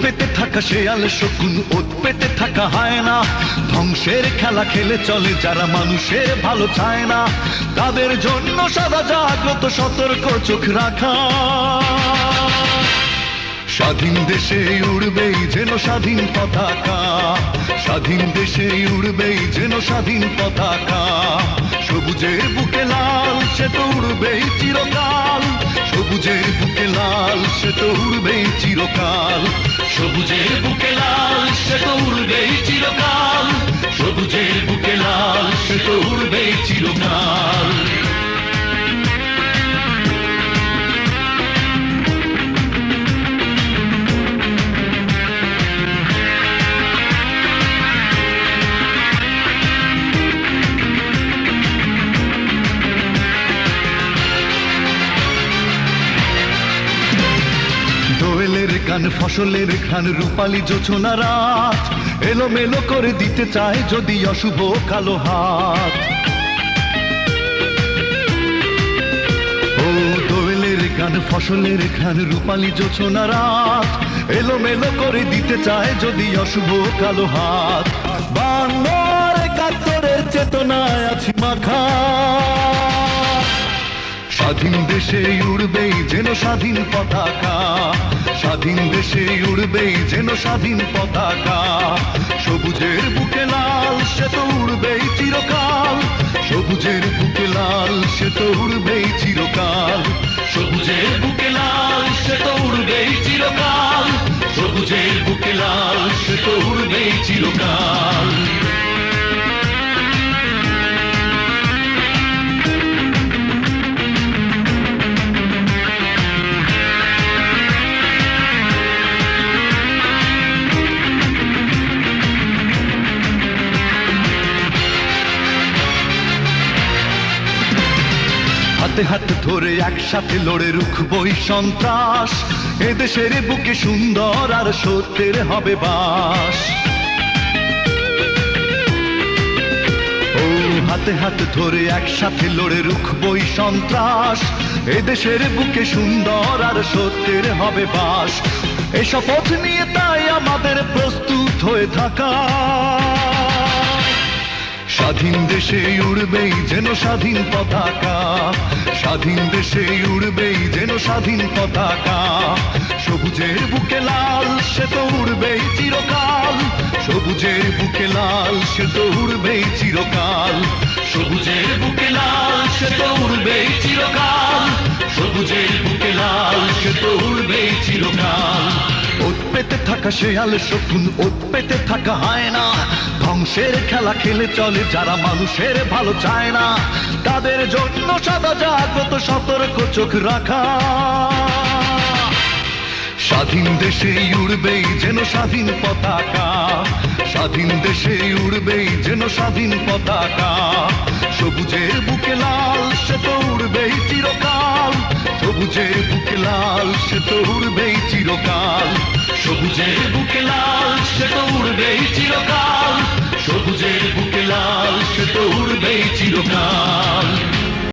পেতে থাকা শেয়াল শকুন, ওত পেতে থাকা হায়না, ধ্বংসের খেলা খেলে চলে যারা মানুষের ভালো চায় না, তাদের জন্য সদা জাগ্রত সতর্ক চোখ রাখা। স্বাধীন দেশে উড়বেই যেন স্বাধীন পতাকা, স্বাধীন দেশে উড়বেই যেন স্বাধীন পতাকা, সবুজের বুকে লাল সে তো উড়বেই চিরকাল, সবুজের বুকে লাল সে তো উড়বেই চিরকাল, সবুজের বুকে লাল সে তো উড়বেই চিরকাল, সবুজের বুকে লাল সে তো উড়বেই চিরকাল। দোয়েলের গান ফসলের ঘান রূপালী জোছনা রাত, এলোমেলো করে দিতে চায় যদি অশুভ কালো হাত। ও দোয়েলের গান ফসলের ঘান রূপালী জোছনা রাত, এলোমেলো করে দিতে চায় যদি অশুভ কালো হাত। 52-71 চেতনায় আছি মাখা, স্বাধীন দেশে উড়বেই যেন স্বাধীন পতাকা, স্বাধীন দেশে উড়বেই যেন স্বাধীন পতাকা, সবুজের বুকে লাল সে তো উড়বেই চিরকাল, সবুজের বুকে লাল সে তো উড়বেই চিরকাল, সবুজের বুকে লাল সে তো উড়বেই চিরকাল, সবুজের বুকে লাল সে তো উড়বেই চিরকাল। হাতে হাত ধরে একসাথে লড়ে রুখবই সন্ত্রাস, এদেশের বুকে সুন্দর আর সত্যের হবে বাস। ও হাতে হাত ধরে একসাথে লড়ে রুখবই সন্ত্রাস, এদেশের বুকে সুন্দর আর সত্যের হবে বাস। এই শপথ নিয়ে তাই আমাদের প্রস্তুত হয়ে থাকা, স্বাধীন দেশে উড়বেই যেন স্বাধীন পতাকা, স্বাধীন দেশে উড়বেই যেন স্বাধীন পতাকা, সবুজের বুকে লাল সে তো উড়বেই চিরকাল, সবুজের বুকে লাল সে তো উড়বেই চিরকাল, সবুজের বুকে লাল সে তো উড়বেই চিরকাল, সবুজের বুকে লাল সে তো উড়বেই চিরকাল। ওত পেতে থাকা শেয়াল শকুন, ওত পেতে থাকা হায়না, ধ্বংসের খেলা খেলে চলে যারা মানুষের ভালো চায় না, তাদের জন্য সদা জাগ্রত সতর্ক চোখ রাখা। স্বাধীন দেশে উড়বেই যেন স্বাধীন পতাকা, স্বাধীন দেশে উড়বেই যেন স্বাধীন পতাকা, সবুজের বুকে লাল সে তো উড়বেই চিরকাল, সবুজের বুকে লাল সে তো উড়বেই চিরকাল, সবুজের বুকে লাল সে তো উড়বেই চিরকাল, সবুজের বুকে লাল সে তো উড়বেই চিরকাল।